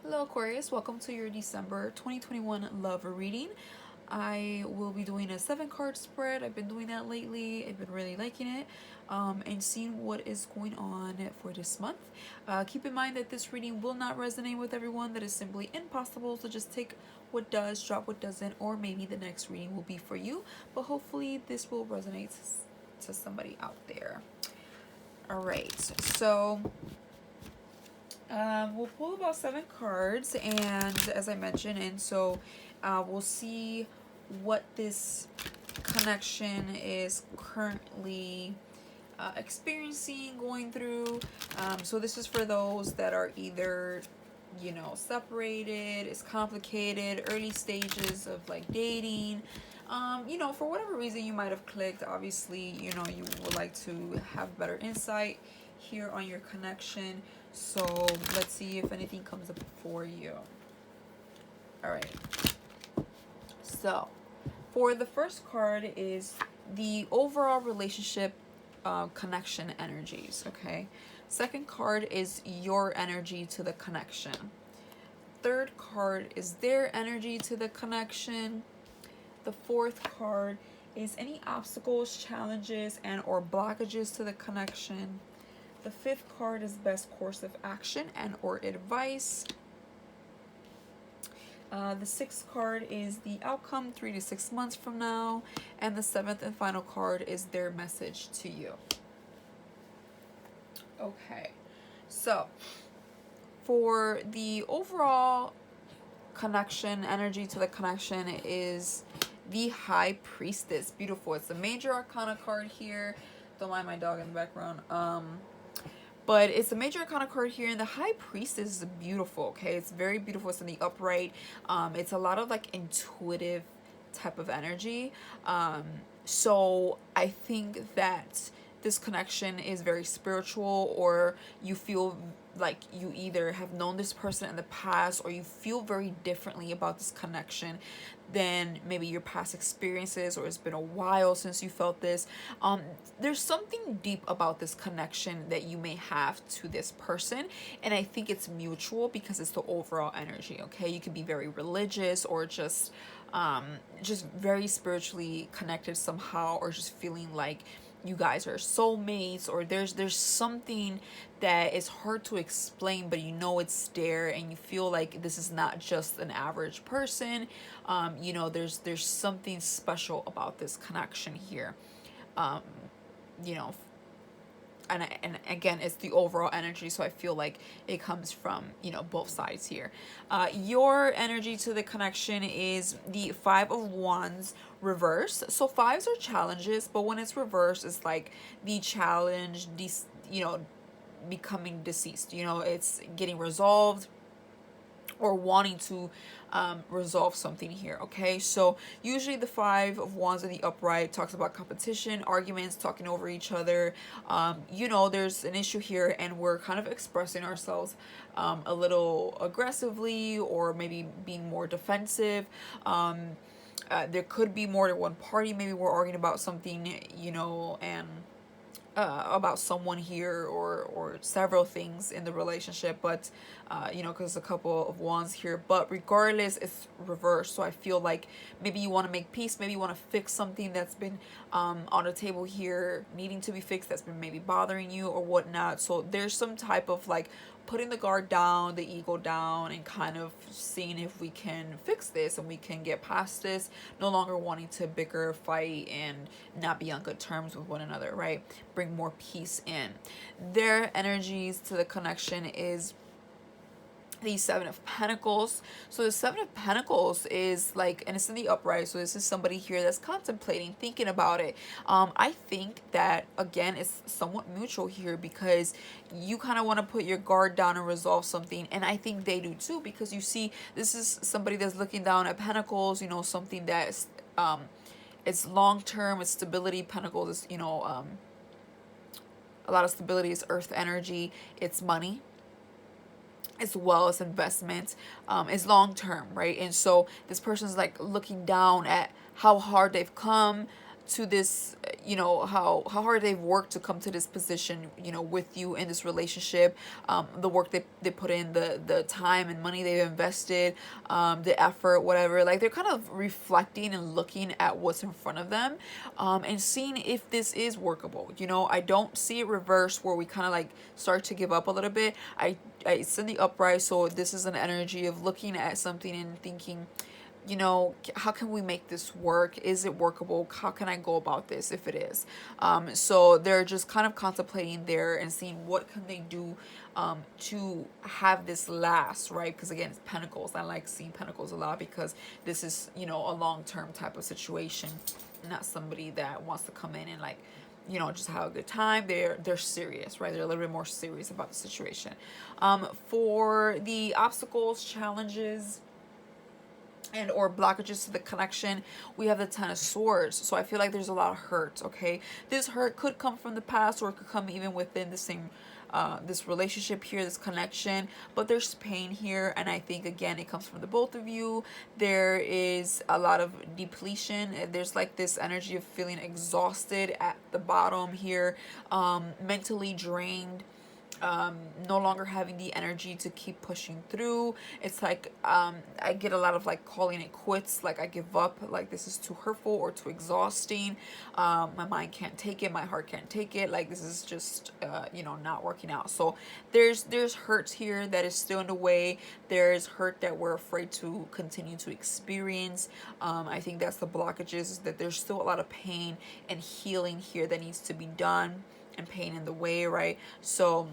Hello Aquarius, welcome to your December 2021 love reading. I will be doing a 7 card spread. I've been doing that lately. I've been really liking it and seeing what is going on for this month. Keep in mind that this reading will not resonate with everyone. That is simply impossible. So just take what does, drop what doesn't, or maybe the next reading will be for you. But hopefully this will resonate to somebody out there. All right, so we'll pull about 7 cards, and as I mentioned, and so we'll see what this connection is currently experiencing, going through. So this is for those that are either, separated, it's complicated, early stages of like dating. For whatever reason you might have clicked. Obviously, you would like to have better insight here on your connection. So let's see if anything comes up for you. All right. So for the first card is the overall relationship connection energies. Okay. Second card is your energy to the connection. Third card is their energy to the connection. The fourth card is any obstacles, challenges, and or blockages to the connection. The fifth card is best course of action and or advice. The sixth card is the outcome 3 to 6 months from now. And the seventh and final card is their message to you. Okay, so for the overall connection, energy to the connection is the High Priestess. Beautiful. It's the major arcana card here. Don't mind my dog in the background. But it's a major arcana card here, and the High Priestess is beautiful. Okay, it's very beautiful. It's in the upright. It's a lot of like intuitive type of energy. So I think that this connection is very spiritual, or you feel like you either have known this person in the past, or you feel very differently about this connection than maybe your past experiences, or it's been a while since you felt this. There's something deep about this connection that you may have to this person, and I think it's mutual because it's the overall energy. Okay, you could be very religious, or just very spiritually connected somehow, or just feeling like you guys are soulmates, or there's something that is hard to explain, but it's there, and you feel like this is not just an average person. There's something special about this connection here. You know and again, it's the overall energy, so I feel like it comes from both sides here. Your energy to the connection is the 5 of Wands reverse. So fives are challenges, but when it's reversed, it's like the challenge, becoming deceased. It's getting resolved, or wanting to resolve something here. Okay, so usually the 5 of Wands in the upright talks about competition, arguments, talking over each other. There's an issue here, and we're kind of expressing ourselves a little aggressively, or maybe being more defensive. There could be more than one party. Maybe we're arguing about something, and about someone here, or several things in the relationship, but because a couple of Wands here, but regardless, it's reversed. So I feel like maybe you want to make peace, maybe you want to fix something that's been on the table here, needing to be fixed, that's been maybe bothering you or whatnot. So there's some type of like putting the guard down, the ego down, and kind of seeing if we can fix this and we can get past this, no longer wanting to bicker, fight, and not be on good terms with one another, right? Bring more peace in. Their energies to the connection is the 7 of Pentacles. So the 7 of Pentacles is like, and it's in the upright, so this is somebody here that's contemplating, thinking about it. I think that again, it's somewhat mutual here, because you kind of want to put your guard down and resolve something, and I think they do too, because you see, this is somebody that's looking down at Pentacles, something that's it's long-term, it's stability. Pentacles is a lot of stability, is earth energy, it's money as well as investment, is long term, right? And so this person's like looking down at how hard they've come to this, you know, how hard they've worked to come to this position, you know, with you in this relationship, the work they put in, the time and money they've invested, the effort, whatever. Like they're kind of reflecting and looking at what's in front of them, and seeing if this is workable. You know, I don't see it reverse where we kind of like start to give up a little bit. It's in the upright, so this is an energy of looking at something and thinking, you know, how can we make this work? Is it workable? How can I go about this if it is? So they're just kind of contemplating there and seeing what can they do to have this last, right? Because again, it's Pentacles. I like seeing Pentacles a lot because this is, you know, a long-term type of situation, not somebody that wants to come in and like, you know, just have a good time. They're serious, right? They're a little bit more serious about the situation. For the obstacles, challenges, and or blockages to the connection, we have the Ten of Swords. So I feel like there's a lot of hurt. Okay, this hurt could come from the past, or it could come even within the same this relationship here, this connection, but there's pain here, and I think again it comes from the both of you. There is a lot of depletion. There's like this energy of feeling exhausted at the bottom here, mentally drained, no longer having the energy to keep pushing through. It's like I get a lot of like calling it quits, like I give up, like this is too hurtful or too exhausting, my mind can't take it, my heart can't take it, like this is just you know, not working out. So there's hurt here that is still in the way. There's hurt that we're afraid to continue to experience. I think that's the blockages, is that there's still a lot of pain and healing here that needs to be done, and pain in the way, right? So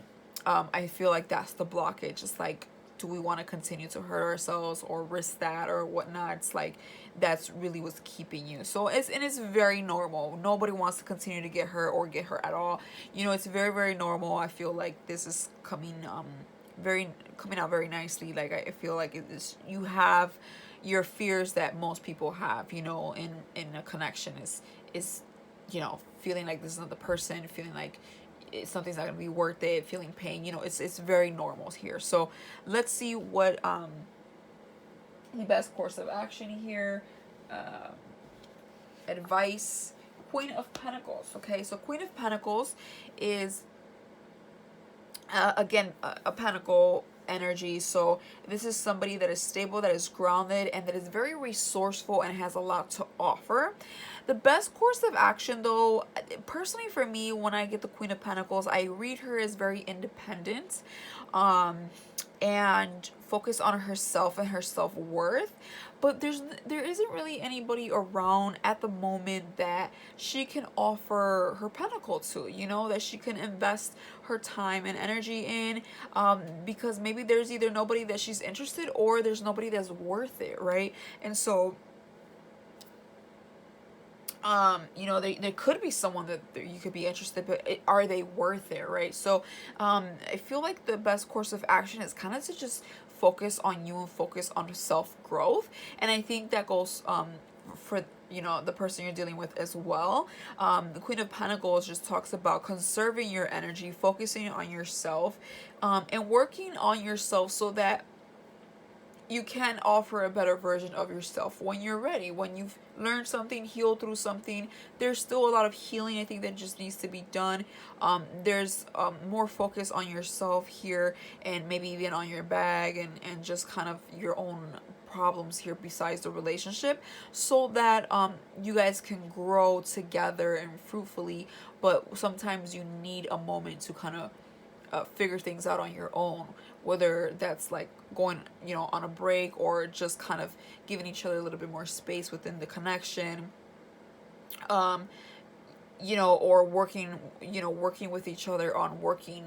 I feel like that's the blockage. It's like, do we want to continue to hurt ourselves or risk that or whatnot? It's like, that's really what's keeping you. So it's very normal. Nobody wants to continue to get hurt or get hurt at all. You know, it's very, very normal. I feel like this is coming out very nicely. Like I feel like it is, you have your fears that most people have, you know, in a connection is you know, feeling like this is not the person, feeling like something's not going to be worth it, feeling pain, you know, it's very normal here. So let's see what the best course of action here, advice. Queen of Pentacles. Okay, so Queen of Pentacles is again a pentacle energy. So this is somebody that is stable, that is grounded, and that is very resourceful and has a lot to offer. The best course of action, though, personally for me, when I get the Queen of Pentacles, I read her as very independent, and focus on herself and her self-worth. But there isn't really anybody around at the moment that she can offer her pentacle to, you know, that she can invest her time and energy in, because maybe there's either nobody that she's interested, or there's nobody that's worth it, right? And so you know, there could be someone that you could be interested, but are they worth it, right? So I feel like the best course of action is kind of to just focus on you and focus on self-growth. And I think that goes for, you know, the person you're dealing with as well. The Queen of Pentacles just talks about conserving your energy, focusing on yourself, and working on yourself so that you can offer a better version of yourself when you're ready, when you've learned something, healed through something. There's still a lot of healing, I think, that just needs to be done. There's more focus on yourself here, and maybe even on your bag, and just kind of your own problems here besides the relationship, so that you guys can grow together and fruitfully. But sometimes you need a moment to kind of figure things out on your own, whether that's like going, you know, on a break, or just kind of giving each other a little bit more space within the connection, you know, or working with each other on working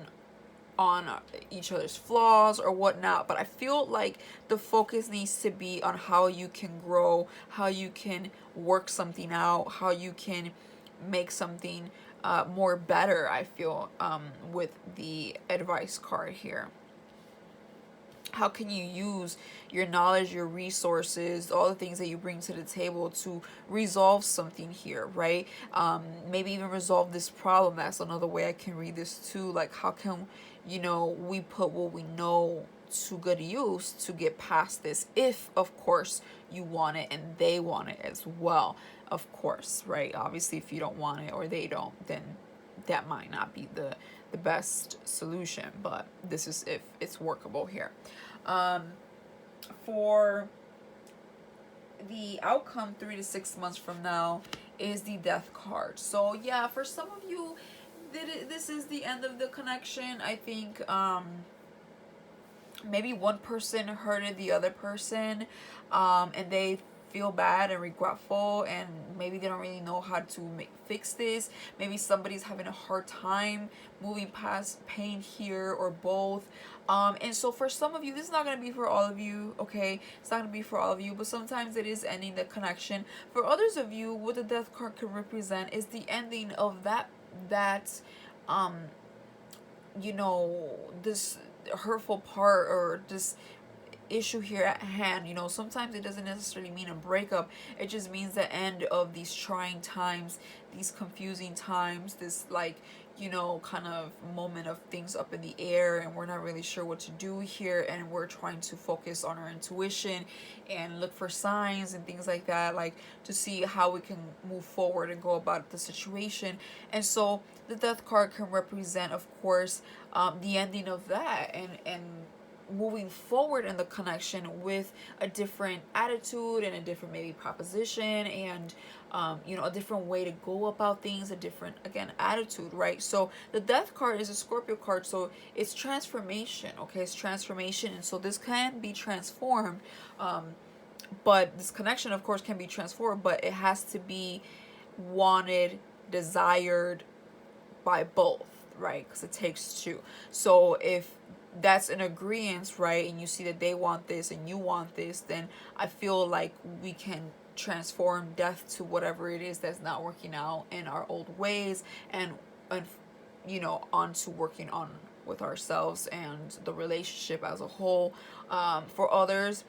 on each other's flaws or whatnot. But I feel like the focus needs to be on how you can grow, how you can work something out, how you can make something more better, I feel, with the advice card here. How can you use your knowledge, your resources, all the things that you bring to the table to resolve something here, right? Maybe even resolve this problem. That's another way I can read this too. Like, how can, you know, we put what we know to good use to get past this, if of course you want it and they want it as well, of course, right? Obviously, if you don't want it or they don't, then that might not be the best solution, but this is if it's workable here. For the outcome 3 to 6 months from now is the Death card. So yeah, for some of you, this is the end of the connection. I think maybe one person hurted the other person, and they feel bad and regretful, and maybe they don't really know how to fix this. Maybe somebody's having a hard time moving past pain here, or both. And so for some of you, this is not going to be for all of you, okay? It's not going to be for all of you, but sometimes it is ending the connection. For others of you, what the Death card could represent is the ending of that you know, this hurtful part, or this issue here at hand. You know, sometimes it doesn't necessarily mean a breakup. It just means the end of these trying times, these confusing times, this, like, you know, kind of moment of things up in the air, and we're not really sure what to do here, and we're trying to focus on our intuition and look for signs and things like that, like to see how we can move forward and go about the situation. And so the Death card can represent, of course, the ending of that, and moving forward in the connection with a different attitude and a different maybe proposition, and you know, a different way to go about things, a different, again, attitude, right? So the Death card is a Scorpio card, so it's transformation, okay? It's transformation, and so this can be transformed, but this connection, of course, can be transformed, but it has to be wanted, desired by both, right? Because it takes two. So if that's an agreement, right, and you see that they want this and you want this, then I feel like we can transform Death to whatever it is that's not working out in our old ways, and you know, onto working on with ourselves and the relationship as a whole. For others,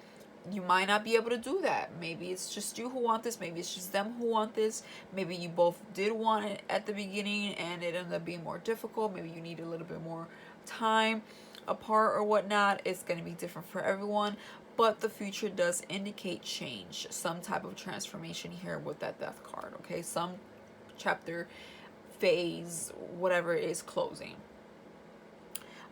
you might not be able to do that. Maybe it's just you who want this, maybe it's just them who want this, maybe you both did want it at the beginning and it ended up being more difficult, maybe you need a little bit more time apart or whatnot. It's going to be different for everyone, but the future does indicate change, some type of transformation here with that Death card, okay? Some chapter, phase, whatever is closing.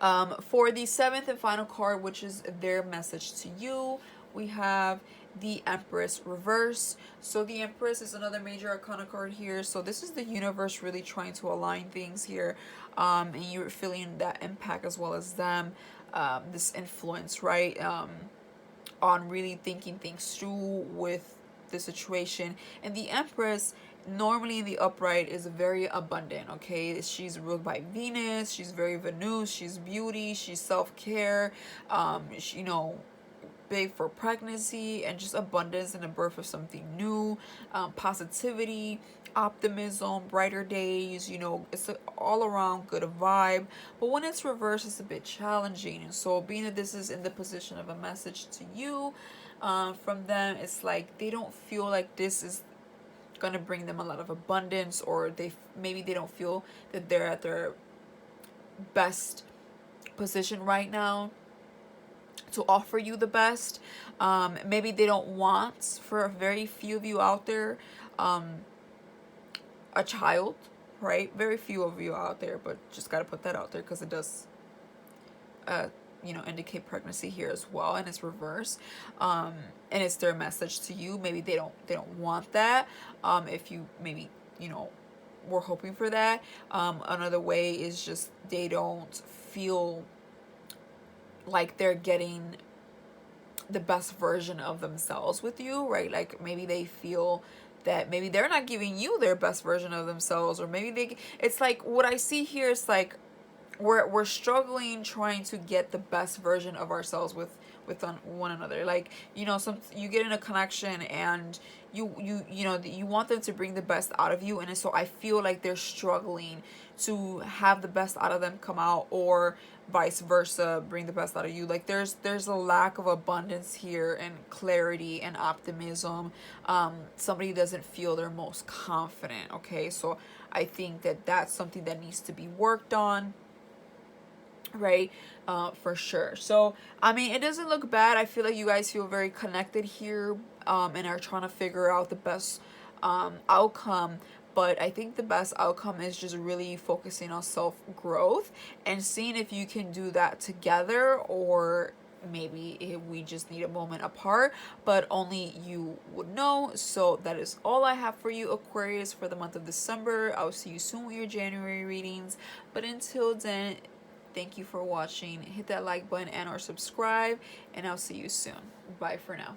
For the 7th and final card, which is their message to you, we have the Empress reverse. So the Empress is another major arcana card here. So this is the universe really trying to align things here, and you're feeling that impact as well as them, this influence, right, on really thinking things through with the situation. And the Empress, normally in the upright, is very abundant, okay? She's ruled by Venus, she's very Venus, she's beauty, she's self-care, you know, big for pregnancy and just abundance and the birth of something new, positivity, optimism, brighter days, you know, it's an all around good vibe. But when it's reversed, it's a bit challenging. And so being that this is in the position of a message to you, from them, it's like they don't feel like this is gonna bring them a lot of abundance, or maybe they don't feel that they're at their best position right now to offer you the best. Maybe they don't want, for a very few of you out there, a child, right? Very few of you out there, but just got to put that out there because it does you know, indicate pregnancy here as well, and it's reverse, and it's their message to you. Maybe they don't want that. If you maybe, you know, were hoping for that. Another way is just they don't feel like they're getting the best version of themselves with you, right? Like maybe they feel that maybe they're not giving you their best version of themselves, or maybe it's like what I see here is like we're struggling trying to get the best version of ourselves with one another. Like, you know, you get in a connection and you know, you want them to bring the best out of you, and so I feel like they're struggling to have the best out of them come out, or vice versa, bring the best out of you. Like there's a lack of abundance here and clarity and optimism. Somebody doesn't feel their most confident, okay? So I think that that's something that needs to be worked on. right? For sure. So I mean, it doesn't look bad. I feel like you guys feel very connected here, and are trying to figure out the best outcome. But I think the best outcome is just really focusing on self growth and seeing if you can do that together, or maybe we just need a moment apart, but only you would know. So that is all I have for you, Aquarius, for the month of December. I'll see you soon with your January readings, but until then, thank you for watching. Hit that like button and or subscribe, and I'll see you soon. Bye for now.